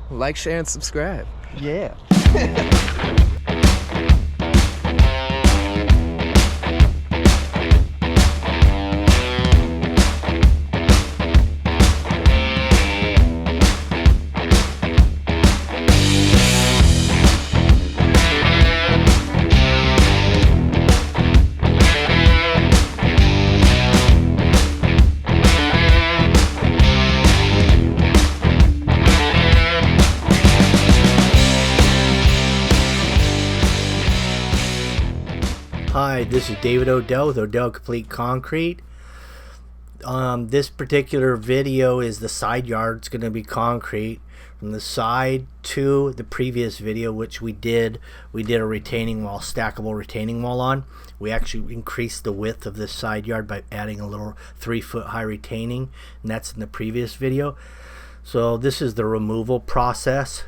Like, share, and subscribe. Yeah. Hi, this is David Odell with Odell Complete Concrete. This particular video is the side yard. It's going to be concrete from the side to the previous video, which we did a retaining wall, stackable retaining wall on. We actually increased the width of this side yard by adding a little 3-foot high retaining, and that's in the previous video. So this is the removal process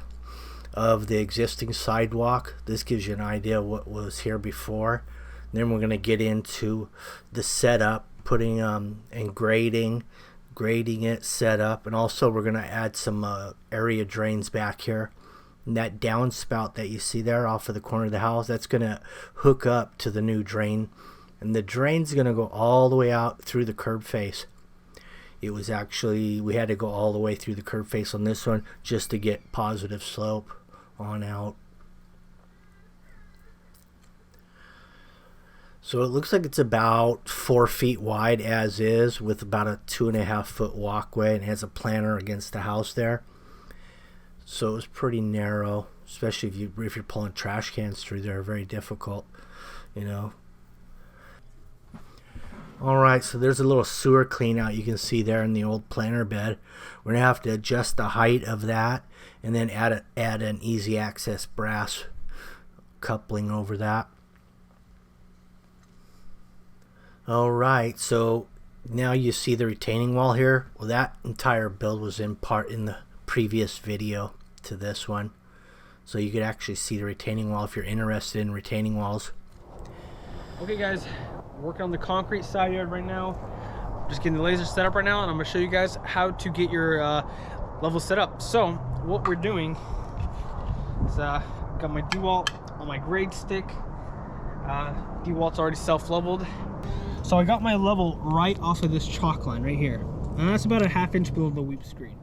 of the existing sidewalk. This gives you an idea of what was here before. Then we're going to get into the setup, putting and grading it, set up, and also we're going to add some area drains back here. And that downspout that you see there off of the corner of the house, that's going to hook up to the new drain, and the drain's going to go all the way out through the curb face. It was actually, we had to go all the way through the curb face on this one just to get positive slope on out. So it looks like it's about 4 feet wide as is, with about a 2.5-foot walkway, and it has a planter against the house there. So it's pretty narrow, especially if you're pulling trash cans through there. Very difficult, you know. Alright, so there's a little sewer clean out you can see there in the old planter bed. We're going to have to adjust the height of that, and then add an easy access brass coupling over that. Alright, so now you see the retaining wall here. Well, that entire build was in part in the previous video to this one. So you could actually see the retaining wall if you're interested in retaining walls. Okay guys, working on the concrete side yard right now. Just getting the laser set up right now, and I'm going to show you guys how to get your level set up. So what we're doing is got my DeWalt on my grade stick. DeWalt's already self-leveled. So I got my level right off of this chalk line right here, and that's about a 1/2 inch below the weep screen.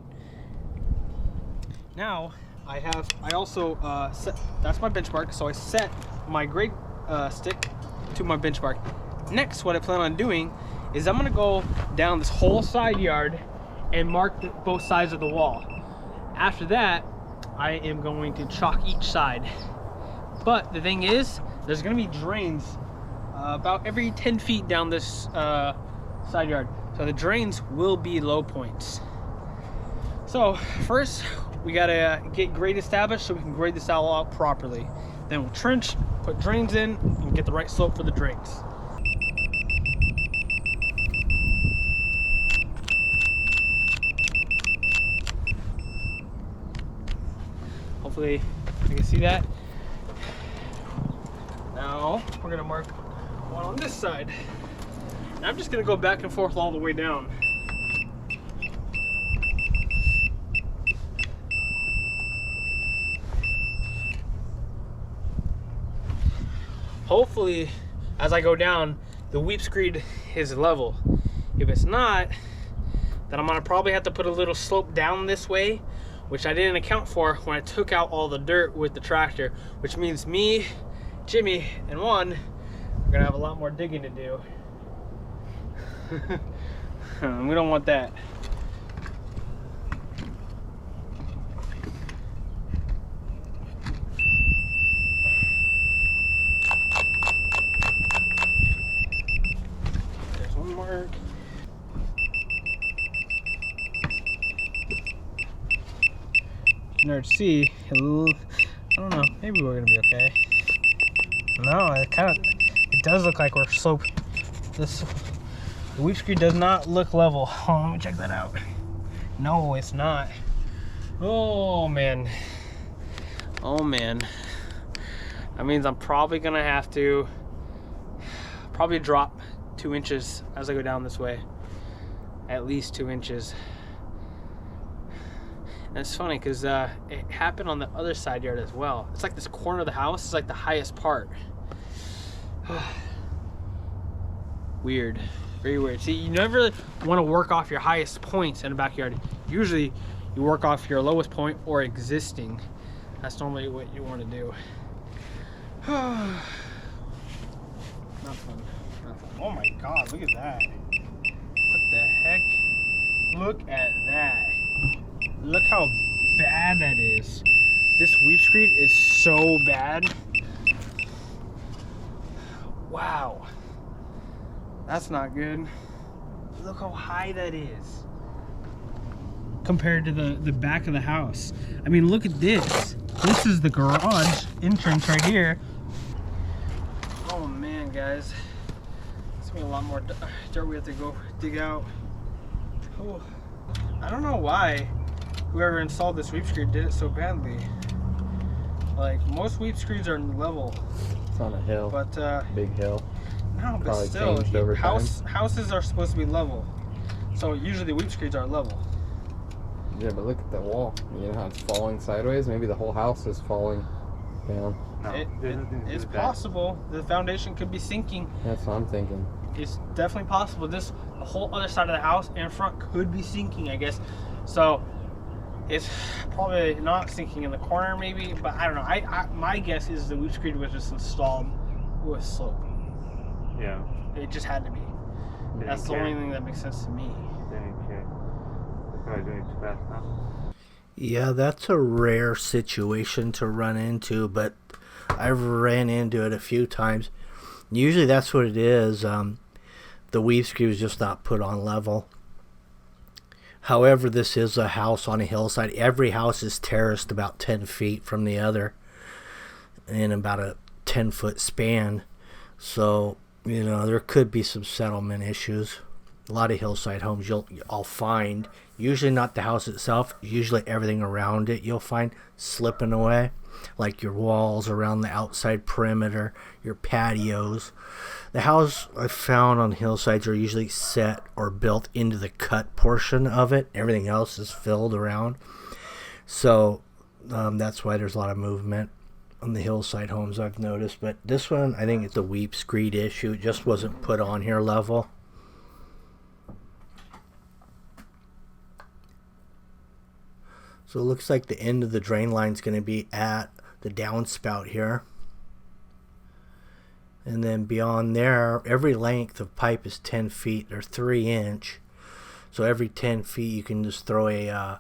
Now I also set, that's my benchmark, so I set my grade stick to my benchmark. Next, what I plan on doing is I'm going to go down this whole side yard and mark both sides of the wall. After that, I am going to chalk each side. But the thing is, there's going to be drains about every 10 feet down this side yard. So the drains will be low points. So first, we gotta get grade established so we can grade this all out properly. Then we'll trench, put drains in, and get the right slope for the drains. Hopefully you can see that. Now we're gonna mark one on this side. And I'm just gonna go back and forth all the way down. Hopefully, as I go down, the weep screed is level. If it's not, then I'm gonna probably have to put a little slope down this way, which I didn't account for when I took out all the dirt with the tractor, which means me, Jimmy, and Juan are gonna have a lot more digging to do. We don't want that. There's one mark. Nerd C, I don't know, maybe we're gonna be okay. No, it does look like we're sloped. The weep screed does not look level. Oh, let me check that out. No, it's not. Oh man. Oh man. That means I'm probably gonna have to drop 2 inches as I go down this way. At least 2 inches. And it's funny because it happened on the other side yard as well. It's like this corner of the house is like the highest part. Weird. Very weird. See, you never want to work off your highest points in the backyard. Usually you work off your lowest point or existing. That's normally what you want to do. Not fun. Not fun. Oh my god, look at that. What the heck? Look at that. Look how bad that is. This weep screed is so bad. Wow. That's not good. Look how high that is compared to the back of the house. I mean, look at this. This is the garage entrance right here. Oh man, guys. It's gonna be a lot more dirt we have to go dig out. Oh, I don't know why whoever installed this weep screed did it so badly. Like, most weep screeds are level. It's on a hill. But big hill. no, but Probably still, changed over time. houses are supposed to be level. So usually weep screeds are level. Yeah, but look at the wall. You know how it's falling sideways? Maybe the whole house is falling down. No, It's possible. The foundation could be sinking. That's what I'm thinking. It's definitely possible. The whole other side of the house and front could be sinking, I guess. So it's probably not sinking in the corner, maybe. But I don't know. My guess is the weep screed was just installed with slope. Yeah. It just had to be. That's the only thing that makes sense to me. They're probably doing it too fast now. Yeah, that's a rare situation to run into, but I've ran into it a few times. Usually that's what it is. The weave screed is just not put on level. However, this is a house on a hillside. Every house is terraced about 10 feet from the other in about a 10-foot span. So, you know, there could be some settlement issues. A lot of hillside homes I'll find, usually not the house itself, usually everything around it you'll find slipping away, like your walls around the outside perimeter, your patios. The house I found on hillsides are usually set or built into the cut portion of it. Everything else is filled around. So that's why there's a lot of movement on the hillside homes I've noticed. But this one, I think it's a weep screed issue. It just wasn't put on here level. So it looks like the end of the drain line is going to be at the downspout here. And then beyond there, every length of pipe is 10 feet or 3 inch. So every 10 feet you can just throw a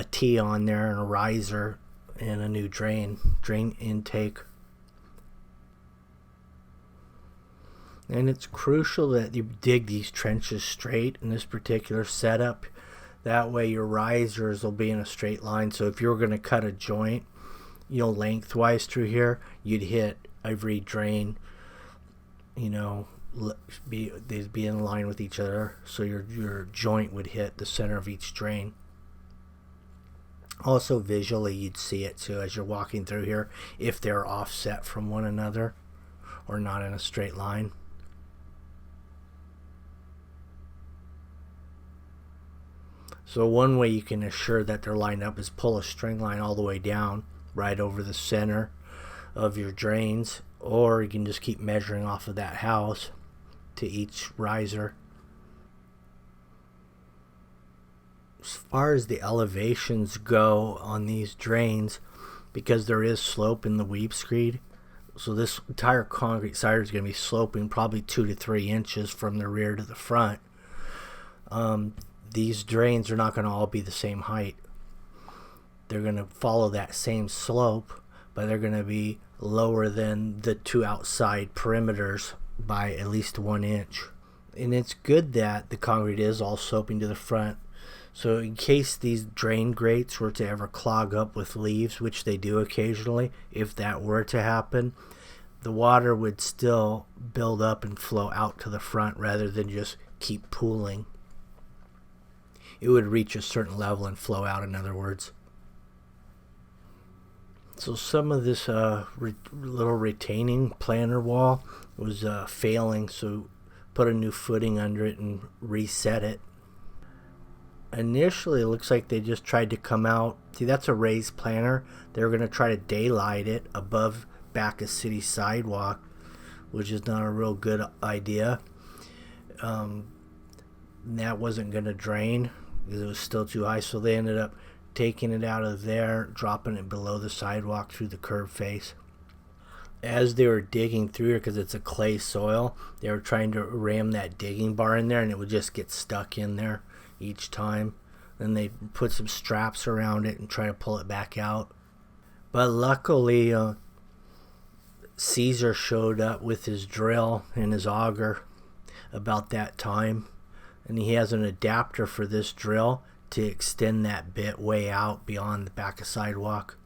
T on there and a riser and a new drain intake. And it's crucial that you dig these trenches straight in this particular setup. That way your risers will be in a straight line. So if you're going to cut a joint, you know, lengthwise through here, you'd hit every drain, you know, they'd be in line with each other. So your joint would hit the center of each drain. Also visually you'd see it too as you're walking through here, if they're offset from one another or not in a straight line. So one way you can assure that they're lined up is pull a string line all the way down right over the center of your drains, or you can just keep measuring off of that house to each riser. As far as the elevations go on these drains, because there is slope in the weep screed, so this entire concrete side is going to be sloping probably 2 to 3 inches from the rear to the front. These drains are not going to all be the same height. They're going to follow that same slope, but they're going to be lower than the two outside perimeters by at least 1 inch. And it's good that the concrete is all sloping to the front. So in case these drain grates were to ever clog up with leaves, which they do occasionally, if that were to happen, the water would still build up and flow out to the front rather than just keep pooling. It would reach a certain level and flow out, in other words. So some of this little retaining planter wall was failing, so put a new footing under it and reset it. initially it looks like they just tried to come out. See, that's a raised planter. They were going to try to daylight it above back of city sidewalk, which is not a real good idea. That wasn't going to drain because it was still too high, so they ended up taking it out of there, dropping it below the sidewalk through the curb face. As they were digging through here, because it's a clay soil, they were trying to ram that digging bar in there, and it would just get stuck in there each time. Then they put some straps around it and try to pull it back out. But luckily, Caesar showed up with his drill and his auger about that time, and he has an adapter for this drill to extend that bit way out beyond the back of sidewalk,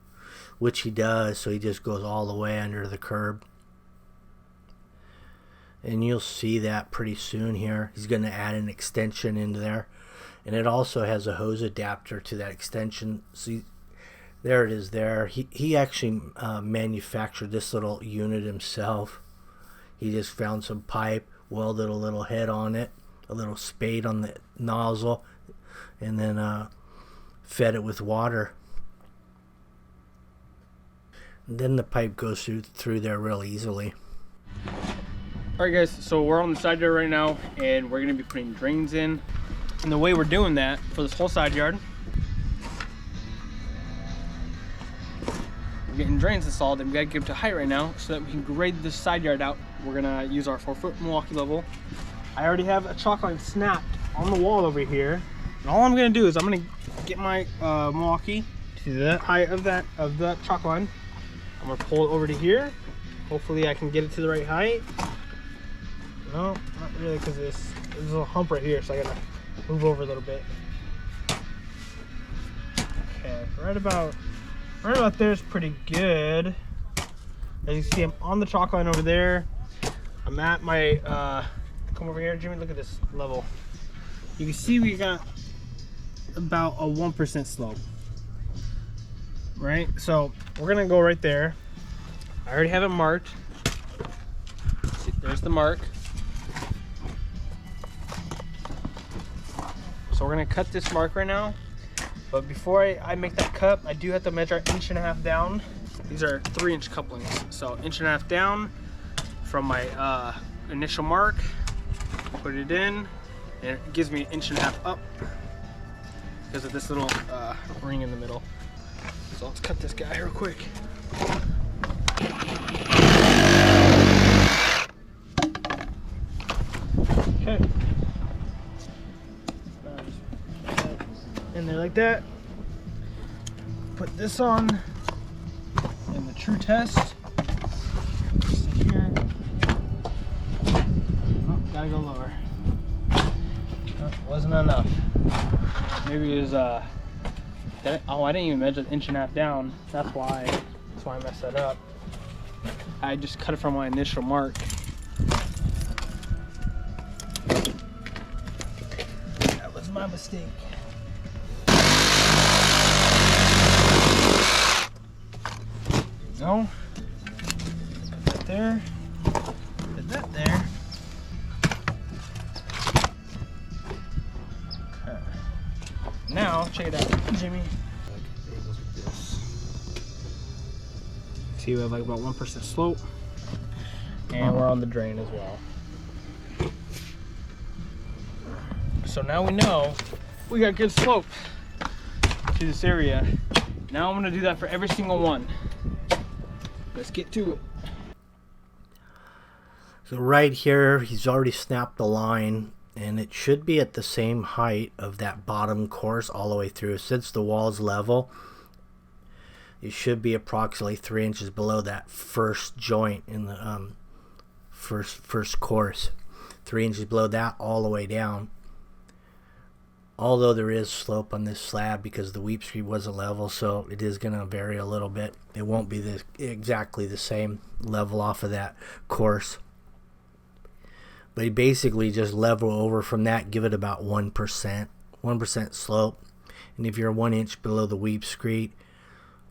which he does. So he just goes all the way under the curb, and you'll see that pretty soon here. He's going to add an extension into there, and it also has a hose adapter to that extension. See, there it is there. He actually manufactured this little unit himself. He just found some pipe, welded a little head on it, a little spade on the nozzle, and then fed it with water. And then the pipe goes through there real easily. All right, guys, so we're on the side yard right now, and we're gonna be putting drains in. And the way we're doing that for this whole side yard, we're getting drains installed, and we gotta get up to height right now so that we can grade this side yard out. We're gonna use our 4-foot Milwaukee level. I already have a chalk line snapped on the wall over here. And all I'm gonna do is I'm gonna get my Milwaukee to the height of that chalk line. I'm gonna pull it over to here. Hopefully I can get it to the right height. No, not really, because there's a little hump right here, so I gotta move over a little bit. Okay, right about there is pretty good. As you see, I'm on the chalk line over there. I'm at my come over here, Jimmy, look at this level. You can see we got about a 1% slope, right? So we're gonna go right there. I already have it marked. See, there's the mark. So we're gonna cut this mark right now. But before I make that cut, I do have to measure 1.5 inches down. These are 3-inch couplings. So 1.5 inches down from my initial mark. Put it in, and it gives me 1.5 inches up because of this little ring in the middle. So let's cut this guy real quick. Okay. In there like that. Put this on in the true test. Sit here. Oh, gotta go lower. Oh, wasn't enough. Maybe it was I didn't even measure the 1.5 inches down. That's why I messed that up. I just cut it from my initial mark. That was my mistake. No. Put that there. Put that there. Okay. Now, check it out, Jimmy. See, we have like about 1% slope. And we're on the drain as well. So now we know we got good slope to this area. Now I'm gonna do that for every single one. Let's get to it. So right here, he's already snapped the line, and it should be at the same height of that bottom course all the way through. Since the wall's level, it should be approximately 3 inches below that first joint in the first course. 3 inches below that all the way down. Although there is slope on this slab because the weep screed wasn't level, so it is going to vary a little bit. It won't be exactly the same level off of that course. But you basically just level over from that, give it about 1% slope. And if you're 1 inch below the weep screed,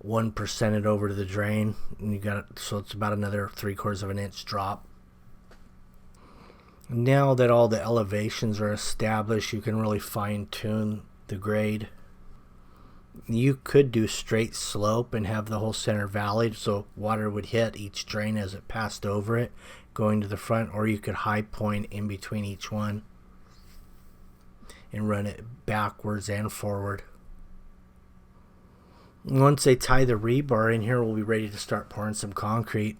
1% it over to the drain, and you got it, so it's about another 3/4 of an inch drop. Now that all the elevations are established, you can really fine-tune the grade. You could do straight slope and have the whole center valley so water would hit each drain as it passed over it going to the front, or you could high point in between each one and run it backwards and forward. Once they tie the rebar in here, we'll be ready to start pouring some concrete.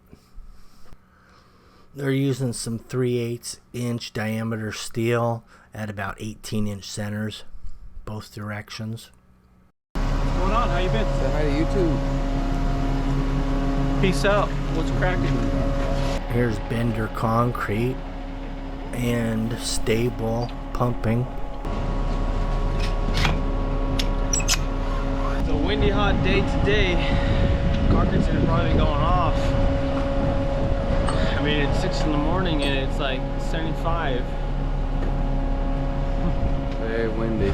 They're using some 3/8 inch diameter steel at about 18-inch centers, both directions. What's going on? How you been? Say hi to YouTube. Peace out. What's cracking? Here's Bender concrete and stable pumping. It's a windy, hot day today. Concrete's gonna probably be going off. I mean, it's 6 in the morning and it's like 75. Very windy.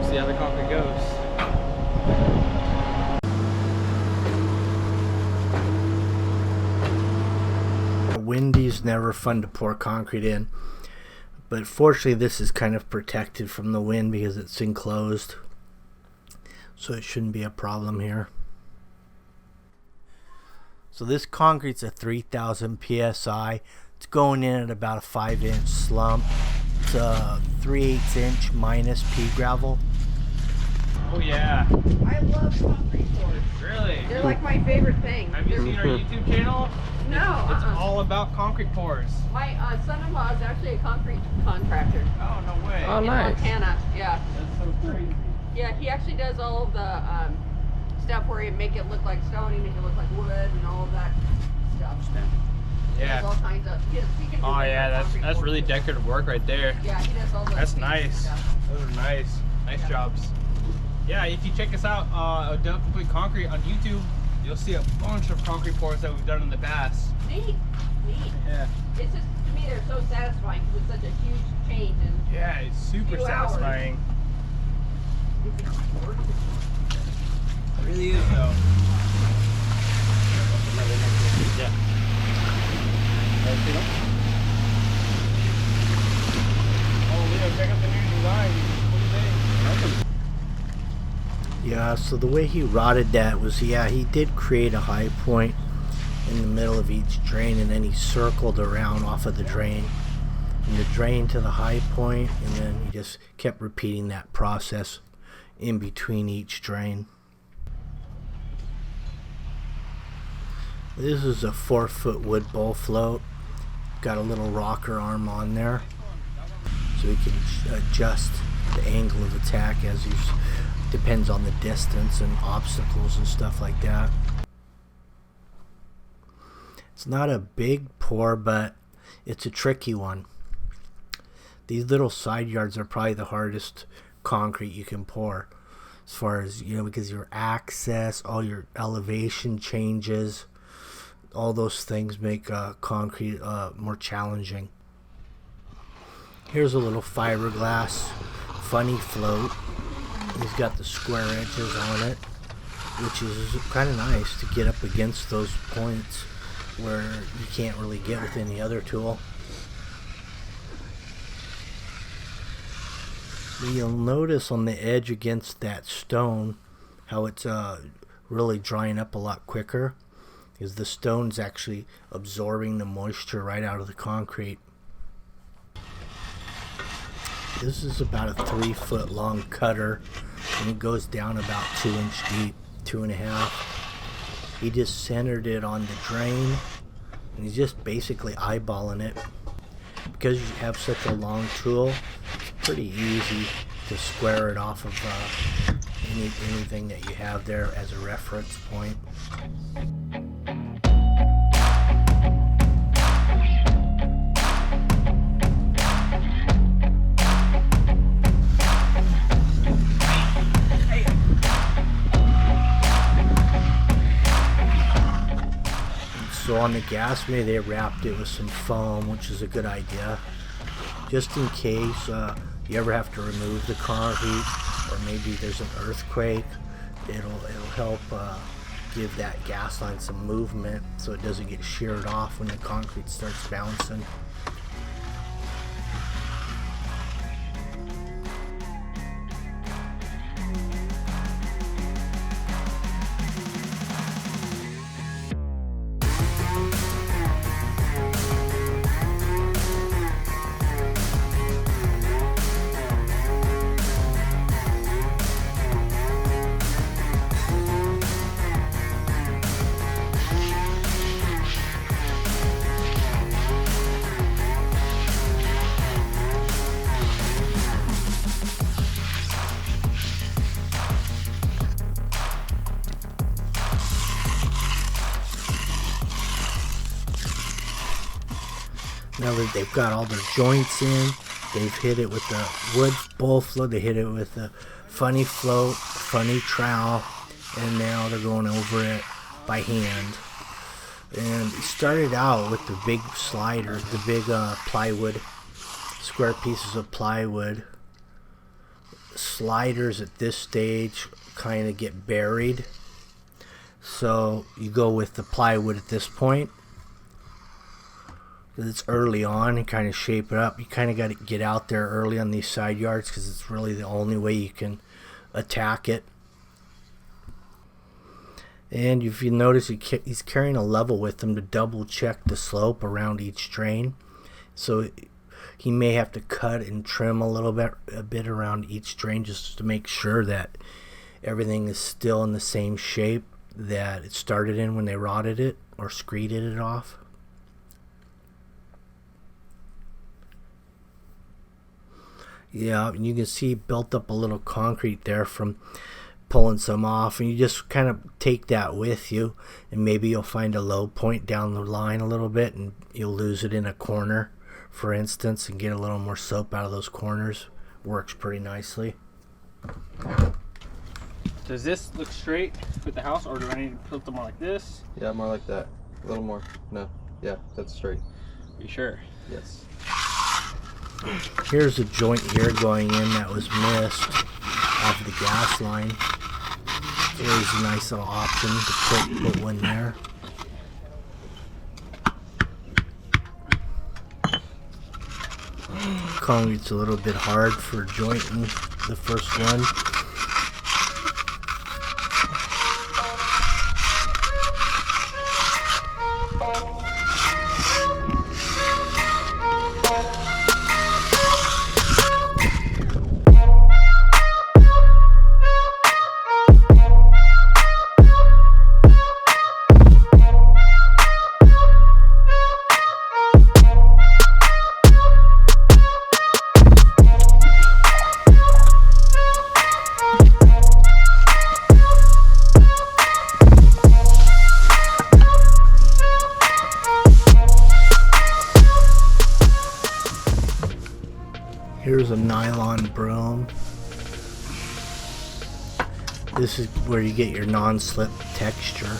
See how the concrete goes. Windy's never fun to pour concrete in, but fortunately this is kind of protected from the wind because it's enclosed, so it shouldn't be a problem here. So this concrete's a 3000 psi. It's going in at about a 5-inch slump. It's a 3/8 inch minus pea gravel. Oh yeah. I love concrete pours. Really? They're like my favorite thing. Have you seen our YouTube channel? No. It's all about concrete pours. My son-in-law is actually a concrete contractor Oh, no way. Oh, in nice. Montana. Yeah. That's so crazy. Yeah, he actually does all of the stuff where you make it look like stone, you make it look like wood, and all of that stuff. He does all Yeah. kinds of. He can do Oh yeah, concrete that's pours. really decorative work right there. Yeah, he does all the. That's nice. stuff. Those are nice. Nice Yeah. jobs. Yeah, if you check us out, Odell Complete Concrete on YouTube, you'll see a bunch of concrete pours that we've done in the past. Neat. Yeah. It's just, to me, they're so satisfying because it's such a huge change in. Yeah, it's super Few hours. satisfying. It really is though. Yeah. Oh, Leo, check out the new design. What do you think? Yeah, so the way he rotted that was, yeah, he did create a high point in the middle of each drain, and then he circled around off of the drain, from the drain to the high point, and then he just kept repeating that process in between each drain. This is a 4-foot wood bowl float. Got a little rocker arm on there, so we can adjust the angle of attack as you depends on the distance and obstacles and stuff like that. It's not a big pour, but it's a tricky one. These little side yards are probably the hardest concrete you can pour, as far as, you know, because your access, all your elevation changes, all those things make concrete more challenging. Here's a little fiberglass funny float. He's got the square edges on it, which is kind of nice to get up against those points where you can't really get with any other tool. You'll notice on the edge against that stone how it's really drying up a lot quicker, because the stone's actually absorbing the moisture right out of the concrete. This is about a 3-foot long cutter, and it goes down about 2 inch deep, 2.5. He just centered it on the drain, and he's just basically eyeballing it. Because you have such a long tool, it's pretty easy to square it off of anything that you have there as a reference point. So on the gas may they wrapped it with some foam, which is a good idea, just in case you ever have to remove the concrete, or maybe there's an earthquake. It'll help give that gas line some movement so it doesn't get sheared off when the concrete starts bouncing. Now that they've got all their joints in, they've hit it with the wood bowl float, they hit it with the funny float, funny trowel, and now they're going over it by hand. And it started out with the big sliders, the big plywood, square pieces of plywood. Sliders at this stage kind of get buried, so you go with the plywood at this point. It's early on and kind of shape it up. You kind of got to get out there early on these side yards because it's really the only way you can attack it. And if you notice, he's carrying a level with him to double check the slope around each drain. So he may have to cut and trim a bit around each drain just to make sure that everything is still in the same shape that it started in when they rotted it or screeded it off. Yeah, and you can see built up a little concrete there from pulling some off, and you just kind of take that with you, and maybe you'll find a low point down the line a little bit and you'll lose it in a corner, for instance, and get a little more soap out of those corners. Works pretty nicely. Does this look straight with the house, or do I need to put them more like this? Yeah, more like that. A little more. No. Yeah, that's straight. You sure? Yes. Here's a joint here going in that was missed off the gas line. There's a nice little option to put one there. Concrete's a little bit hard for jointing the first one. Here's a nylon broom. This is where you get your non-slip texture.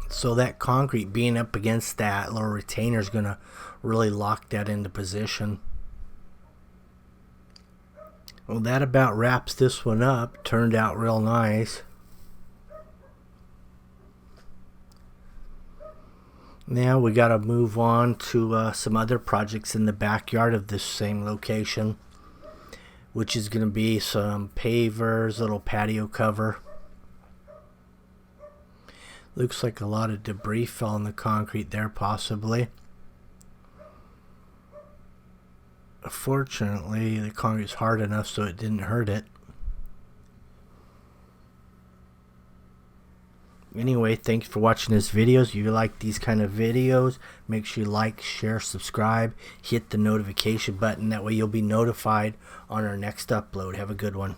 So that concrete being up against that little retainer is going to really lock that into position. Well, that about wraps this one up. Turned out real nice. Now we got to move on to some other projects in the backyard of this same location, which is going to be some pavers, little patio cover. Looks like a lot of debris fell in the concrete there, possibly. Fortunately, the concrete's hard enough so it didn't hurt it. Anyway, thanks for watching this video. If you like these kind of videos, make sure you like, share, subscribe, hit the notification button. That way you'll be notified on our next upload. Have a good one.